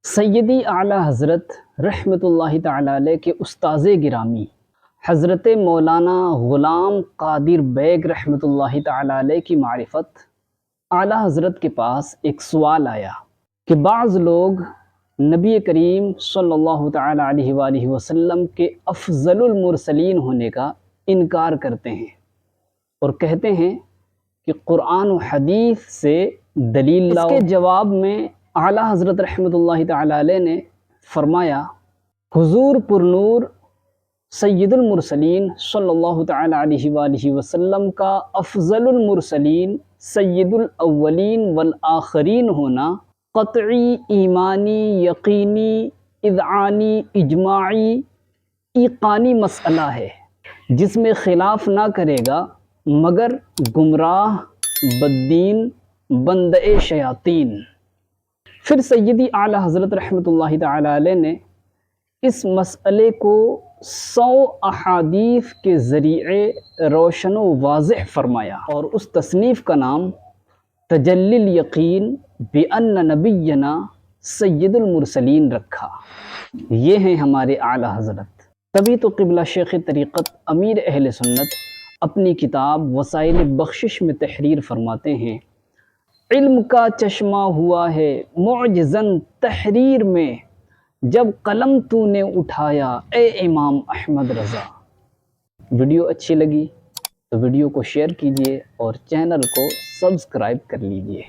سیدی اعلیٰ حضرت رحمۃ اللہ تعالی علیہ کے استاذ گرامی حضرت مولانا غلام قادر بیگ رحمۃ اللہ تعالی علیہ کی معرفت اعلیٰ حضرت کے پاس ایک سوال آیا کہ بعض لوگ نبی کریم صلی اللہ تعالی علیہ وآلہ وسلم کے افضل المرسلین ہونے کا انکار کرتے ہیں اور کہتے ہیں کہ قرآن و حدیث سے دلیل لاؤ۔ اس کے جواب میں اعلیٰ حضرت رحمۃ اللہ تعالی علیہ نے فرمایا، حضور پرنور سید المرسلین صلی اللہ تعالی علیہ وآلہ وسلم کا افضل المرسلین سید الاولین والآخرین ہونا قطعی، ایمانی، یقینی، اذعانی، اجماعی، ایقانی مسئلہ ہے جس میں خلاف نہ کرے گا مگر گمراہ، بددین، بندے شیاطین۔ پھر سیدی اعلیٰ حضرت رحمۃ اللہ تعالی علیہ نے اس مسئلے کو 100 احادیث کے ذریعے روشن و واضح فرمایا اور اس تصنیف کا نام تجلی الیقین بأن نبینا سید المرسلین رکھا۔ یہ ہیں ہمارے اعلیٰ حضرت۔ تبھی تو قبلہ شیخ طریقت امیر اہل سنت اپنی کتاب وسائل بخشش میں تحریر فرماتے ہیں، علم کا چشمہ ہوا ہے معجزاً تحریر میں، جب قلم تو نے اٹھایا اے امام احمد رضا۔ ویڈیو اچھی لگی تو ویڈیو کو شیئر کیجیے اور چینل کو سبسکرائب کر لیجیے۔